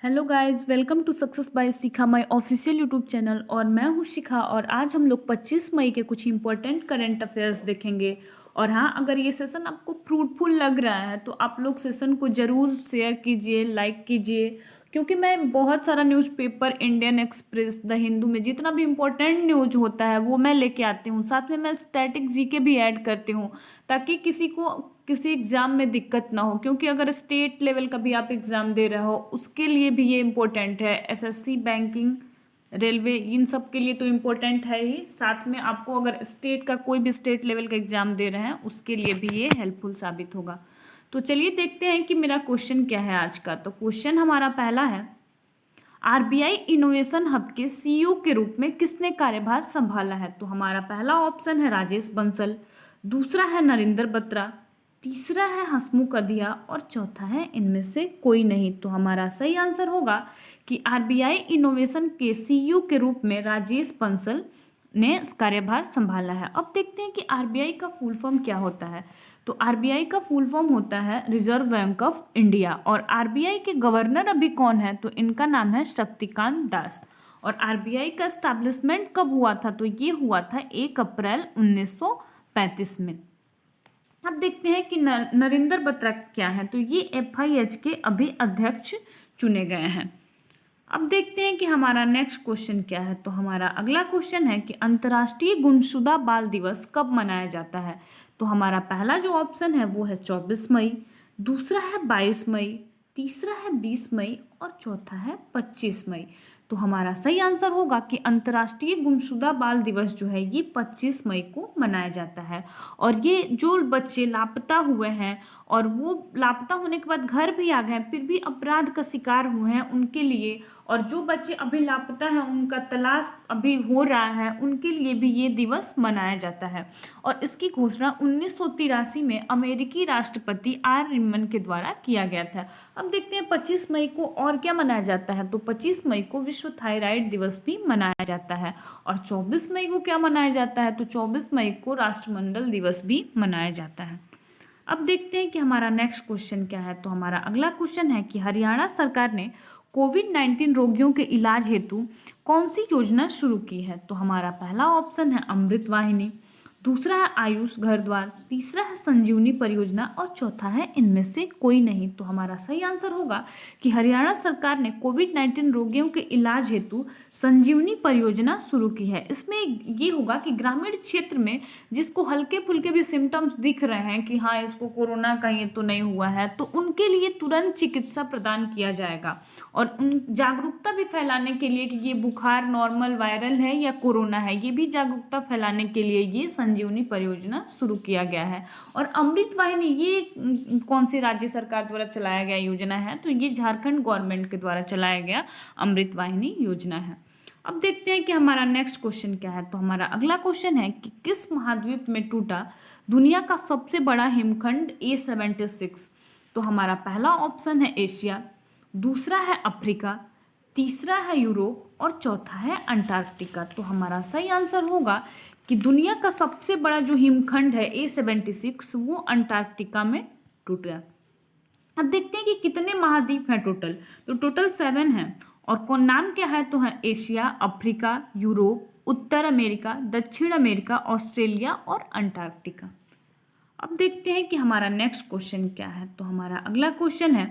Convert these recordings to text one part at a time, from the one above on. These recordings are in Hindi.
Hello guys, welcome to success by Shikha, my official YouTube channel. और मैं हूँ शिखा और आज हम लोग 25 मई के कुछ इंपॉर्टेंट करंट अफेयर्स देखेंगे। और हाँ, अगर ये सेशन आपको फ्रूटफुल लग रहा है तो आप लोग सेशन को ज़रूर शेयर कीजिए, लाइक कीजिए, क्योंकि मैं बहुत सारा newspaper, Indian express, the Hindu में जितना भी इम्पोर्टेंट न्यूज होता है वो मैं लेके आती हूँ। साथ में मैं स्टैटिक जीके भी ऐड करती हूँ ताकि किसी को किसी एग्ज़ाम में दिक्कत ना हो, क्योंकि अगर स्टेट लेवल का भी आप एग्ज़ाम दे रहे हो उसके लिए भी ये इम्पोर्टेंट है। एसएससी, बैंकिंग, रेलवे, इन सब के लिए तो इम्पोर्टेंट है ही। साथ में आपको अगर स्टेट का कोई भी स्टेट लेवल का एग्ज़ाम दे रहे हैं उसके लिए भी ये हेल्पफुल साबित होगा। तो चलिए देखते हैं कि मेरा क्वेश्चन क्या है आज का। तो क्वेश्चन हमारा पहला है, आरबीआई इनोवेशन हब के सीईओ के रूप में किसने कार्यभार संभाला है? तो हमारा पहला ऑप्शन है राजेश बंसल, दूसरा है नरेंद्र बत्रा, तीसरा है हसमुख अधिया और चौथा है इनमें से कोई नहीं। तो हमारा सही आंसर होगा कि आरबीआई इनोवेशन के सीईओ के रूप में राजेश बंसल ने कार्यभार संभाला है। अब देखते हैं कि आरबीआई का फुल फॉर्म क्या होता है। तो आरबीआई का फुल फॉर्म होता है रिजर्व बैंक ऑफ इंडिया। और आरबीआई के गवर्नर अभी कौन है? तो इनका नाम है शक्तिकांत दास। और आरबीआई का एस्टैब्लिशमेंट कब हुआ था? तो ये हुआ था 1 अप्रैल 1935 में। अब देखते हैं कि नरेंद्र बत्रा क्या है। तो ये एफआईएच के अभी अध्यक्ष चुने गए हैं। अब देखते हैं कि हमारा नेक्स्ट क्वेश्चन क्या है। तो हमारा अगला क्वेश्चन है कि अंतर्राष्ट्रीय गुमशुदा बाल दिवस कब मनाया जाता है? तो हमारा पहला जो ऑप्शन है वो है 24 मई, दूसरा है 22 मई, तीसरा है 20 मई और चौथा है 25 मई। तो हमारा सही आंसर होगा कि अंतर्राष्ट्रीय गुमशुदा बाल दिवस जो है ये 25 मई को मनाया जाता है। और ये जो बच्चे लापता हुए हैं और वो लापता होने के बाद घर भी आ गए फिर भी अपराध का शिकार हुए हैं उनके लिए, और जो बच्चे अभी लापता हैं उनका तलाश अभी हो रहा है उनके लिए भी ये दिवस मनाया जाता है। और इसकी घोषणा 1983 में अमेरिकी राष्ट्रपति आर रिमन के द्वारा किया गया था। अब देखते हैं 25 मई को और क्या मनाया जाता है। तो 25 मई को विश्व थायराइड दिवस भी मनाया जाता है। और 24 मई को क्या मनाया जाता है? तो 24 मई को राष्ट्रमंडल दिवस भी मनाया जाता है। अब देखते हैं कि हमारा नेक्स्ट क्वेश्चन क्या है। तो हमारा अगला क्वेश्चन है कि हरियाणा सरकार ने कोविड-19 रोगियों के इलाज हेतु कौन सी योजना शुरू की है? तो हमारा पहला ऑप्शन है अमृत वाहिनी, दूसरा है आयुष घर द्वार, तीसरा है संजीवनी परियोजना और चौथा है इनमें से कोई नहीं। तो हमारा सही आंसर होगा कि हरियाणा सरकार ने कोविड-19 रोगियों के इलाज हेतु संजीवनी परियोजना शुरू की है। इसमें ये होगा कि ग्रामीण क्षेत्र में जिसको हल्के फुल्के भी सिम्टम्स दिख रहे हैं कि हाँ इसको कोरोना का ये तो नहीं हुआ है, तो उनके लिए तुरंत चिकित्सा प्रदान किया जाएगा। और उन जागरूकता भी फैलाने के लिए कि ये बुखार नॉर्मल वायरल है या कोरोना है, ये भी जागरूकता फैलाने के लिए ये संजीवनी परियोजना शुरू किया गया है। और अमृत वाहिनी ये कौन सी राज्य सरकार द्वारा चलाया गया योजना है? तो ये झारखंड गवर्नमेंट के द्वारा चलाया गया अमृत वाहिनी योजना है। अब देखते हैं कि हमारा नेक्स्ट क्वेश्चन क्या है। तो हमारा अगला क्वेश्चन है कि किस महाद्वीप में टूटा दुनिया का सबसे बड़ा हिमखंड A76? तो हमारा पहला ऑप्शन है एशिया, दूसरा है अफ्रीका, तीसरा है यूरोप और चौथा है अंटार्कटिका। तो हमारा सही आंसर होगा कि दुनिया का सबसे बड़ा जो हिमखंड है A76 वो अंटार्कटिका में टूट गया। अब देखते हैं कि कितने महाद्वीप हैं टोटल। तो टोटल 7 हैं। और कौन नाम क्या है? तो है एशिया, अफ्रीका, यूरोप, उत्तर अमेरिका, दक्षिण अमेरिका, ऑस्ट्रेलिया और अंटार्कटिका। अब देखते हैं कि हमारा नेक्स्ट क्वेश्चन क्या है। तो हमारा अगला क्वेश्चन है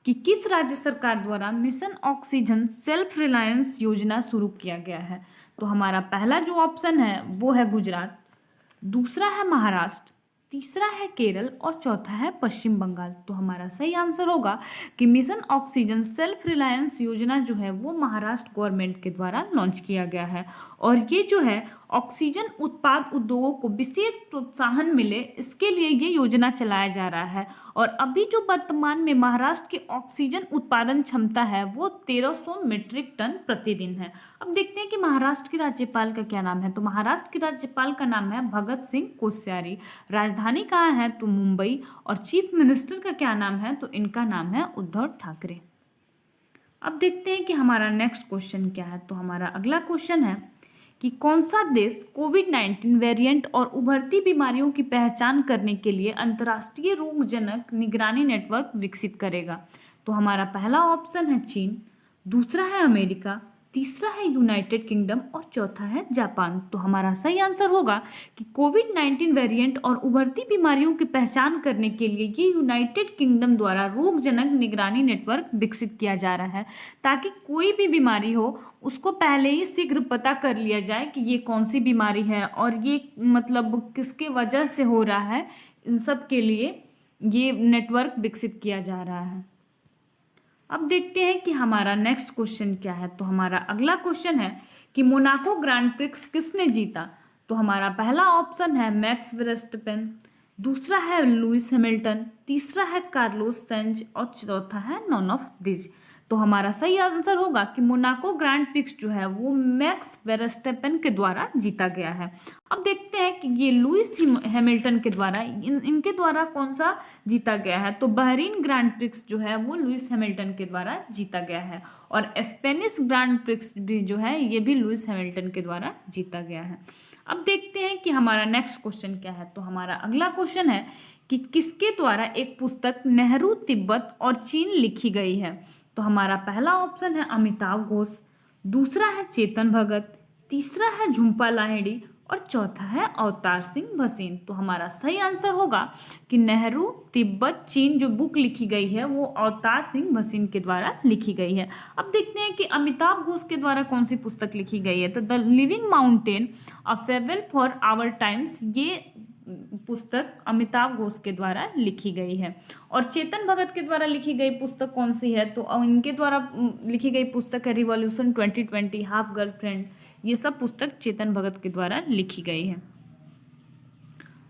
कि किस राज्य सरकार द्वारा मिशन ऑक्सीजन सेल्फ रिलायंस योजना शुरू किया गया है? तो हमारा पहला जो ऑप्शन है वो है गुजरात, दूसरा है महाराष्ट्र, तीसरा है केरल और चौथा है पश्चिम बंगाल। तो हमारा सही आंसर होगा कि मिशन ऑक्सीजन सेल्फ रिलायंस योजना जो है वो महाराष्ट्र गवर्नमेंट के द्वारा लॉन्च किया गया है। और ये जो है ऑक्सीजन उत्पाद उद्योगों को विशेष प्रोत्साहन मिले इसके लिए ये योजना चलाया जा रहा है। और अभी जो वर्तमान में महाराष्ट्र की ऑक्सीजन उत्पादन क्षमता है वो 1300 मीट्रिक टन प्रतिदिन है। अब देखते हैं कि महाराष्ट्र के राज्यपाल का क्या नाम है। तो महाराष्ट्र के राज्यपाल का नाम है भगत सिंह कोश्यारी। राजधानी कहाँ है? तो मुंबई। और चीफ मिनिस्टर का क्या नाम है? तो इनका नाम है उद्धव ठाकरे। अब देखते हैं कि हमारा नेक्स्ट क्वेश्चन क्या है। तो हमारा अगला क्वेश्चन है कि कौन सा देश कोविड-19 वेरिएंट और उभरती बीमारियों की पहचान करने के लिए अंतर्राष्ट्रीय रोगजनक निगरानी नेटवर्क विकसित करेगा? तो हमारा पहला ऑप्शन है चीन, दूसरा है अमेरिका, तीसरा है यूनाइटेड किंगडम और चौथा है जापान। तो हमारा सही आंसर होगा कि कोविड-19 वेरिएंट और उभरती बीमारियों की पहचान करने के लिए ये यूनाइटेड किंगडम द्वारा रोगजनक निगरानी नेटवर्क विकसित किया जा रहा है, ताकि कोई भी बीमारी हो उसको पहले ही शीघ्र पता कर लिया जाए कि ये कौन सी बीमारी है और ये मतलब किसके वजह से हो रहा है। इन सब के लिए ये नेटवर्क विकसित किया जा रहा है। अब देखते हैं कि हमारा नेक्स्ट क्वेश्चन क्या है। तो हमारा अगला क्वेश्चन है कि मोनाको ग्रैंड प्रिक्स किसने जीता। तो हमारा पहला ऑप्शन है मैक्स वर्स्टैपेन, दूसरा है लुइस हैमिल्टन, तीसरा है कार्लोस सेंज और चौथा है नॉन ऑफ दिस। तो हमारा सही आंसर होगा कि मोनाको ग्रैंड प्रिक्स जो है वो मैक्स वर्स्टैपेन के द्वारा जीता गया है। अब देखते हैं कि ये लुइस हैमिल्टन के द्वारा इनके द्वारा कौन सा जीता गया है। तो बहरीन ग्रैंड प्रिक्स जो है वो लुइस हैमिल्टन के द्वारा जीता गया है और स्पेनिश ग्रैंड प्रिक्स भी जो है ये भी लुइस हैमिल्टन के द्वारा जीता गया है। अब देखते हैं कि हमारा नेक्स्ट क्वेश्चन क्या है। तो हमारा अगला क्वेश्चन है कि किसके द्वारा एक पुस्तक नेहरू, तिब्बत और चीन लिखी गई है। तो हमारा पहला ऑप्शन है अमिताभ घोष, दूसरा है चेतन भगत, तीसरा है झुम्पा लाहिड़ी और चौथा है अवतार सिंह भसीन। तो हमारा सही आंसर होगा कि नेहरू, तिब्बत, चीन जो बुक लिखी गई है वो अवतार सिंह भसीन के द्वारा लिखी गई है। अब देखते हैं कि अमिताभ घोष के द्वारा कौन सी पुस्तक लिखी गई है। तो the living mountain, a farewell for our times, ये पुस्तक अमिताभ घोष के द्वारा लिखी गई है। और चेतन भगत के द्वारा लिखी गई पुस्तक कौन सी है। तो इनके द्वारा लिखी गई पुस्तक है रिवॉल्यूशन 2020, हाफ गर्लफ्रेंड। ये सब पुस्तक चेतन भगत के द्वारा लिखी गई है।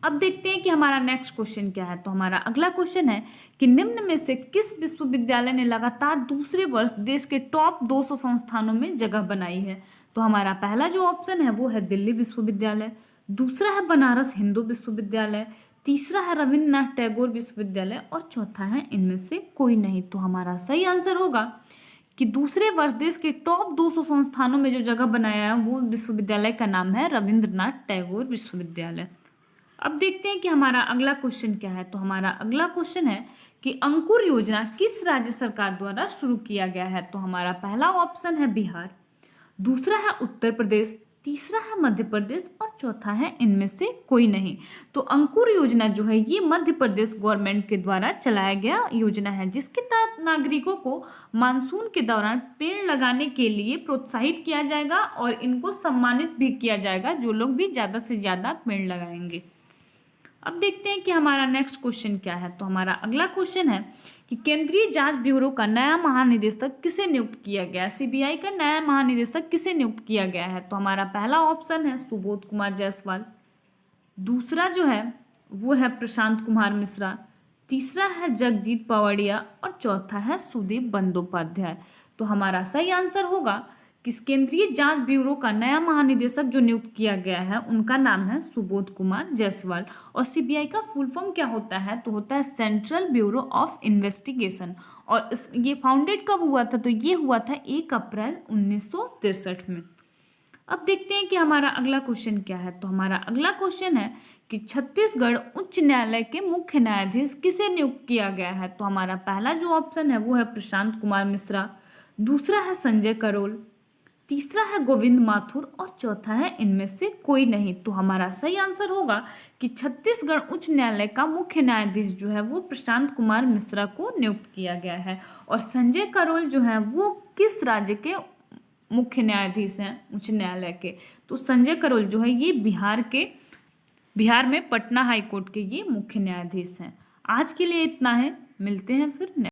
अब देखते हैं कि हमारा नेक्स्ट क्वेश्चन क्या है। तो हमारा अगला क्वेश्चन है कि निम्न में से किस विश्वविद्यालय ने लगातार दूसरे वर्ष देश के टॉप 200 संस्थानों में जगह बनाई है। तो हमारा पहला जो ऑप्शन है वो है दिल्ली विश्वविद्यालय, दूसरा है बनारस हिंदू विश्वविद्यालय, तीसरा है रविन्द्रनाथ टैगोर विश्वविद्यालय और चौथा है इनमें से कोई नहीं। तो हमारा सही आंसर होगा कि दूसरे वर्ष देश के टॉप 200 संस्थानों में जो जगह बनाया है वो विश्वविद्यालय का नाम है रविन्द्रनाथ टैगोर विश्वविद्यालय। अब देखते हैं कि हमारा अगला क्वेश्चन क्या है। तो हमारा अगला क्वेश्चन है कि अंकुर योजना किस राज्य सरकार द्वारा शुरू किया गया है। तो हमारा पहला ऑप्शन है बिहार, दूसरा है उत्तर प्रदेश, तीसरा है मध्य प्रदेश और चौथा है इनमें से कोई नहीं। तो अंकुर योजना जो है ये मध्य प्रदेश गवर्नमेंट के द्वारा चलाया गया योजना है, जिसके तहत नागरिकों को मानसून के दौरान पेड़ लगाने के लिए प्रोत्साहित किया जाएगा और इनको सम्मानित भी किया जाएगा जो लोग भी ज़्यादा से ज़्यादा पेड़ लगाएंगे। अब देखते हैं कि हमारा नेक्स्ट क्वेश्चन क्या है। तो हमारा अगला क्वेश्चन है कि केंद्रीय जांच ब्यूरो का नया महानिदेशक किसे नियुक्त किया गया। सीबीआई का नया महानिदेशक किसे नियुक्त किया गया है। तो हमारा पहला ऑप्शन है सुबोध कुमार जायसवाल, दूसरा जो है वो है प्रशांत कुमार मिश्रा, तीसरा है जगजीत पवाड़िया और चौथा है सुदीप बंदोपाध्याय। तो हमारा सही आंसर होगा कि केंद्रीय जांच ब्यूरो का नया महानिदेशक जो नियुक्त किया गया है उनका नाम है सुबोध कुमार जायसवाल। और सीबीआई का फुल फॉर्म क्या होता है। तो होता है सेंट्रल ब्यूरो ऑफ इन्वेस्टिगेशन। और ये फाउंडेड कब हुआ था। तो ये हुआ था 1 अप्रैल 1963 में। अब देखते हैं कि हमारा अगला क्वेश्चन क्या है। तो हमारा अगला क्वेश्चन है कि छत्तीसगढ़ उच्च न्यायालय के मुख्य न्यायाधीश किसे नियुक्त किया गया है। तो हमारा पहला जो ऑप्शन है वो है प्रशांत कुमार मिश्रा, दूसरा है संजय करोल, तीसरा है गोविंद माथुर और चौथा है इनमें से कोई नहीं। तो हमारा सही आंसर होगा कि छत्तीसगढ़ उच्च न्यायालय का मुख्य न्यायाधीश जो है वो प्रशांत कुमार मिश्रा को नियुक्त किया गया है। और संजय करोल जो है वो किस राज्य के मुख्य न्यायाधीश हैं उच्च न्यायालय के। तो संजय करोल जो है ये बिहार में पटना हाईकोर्ट के ये मुख्य न्यायाधीश हैं। आज के लिए इतना है, मिलते हैं फिर।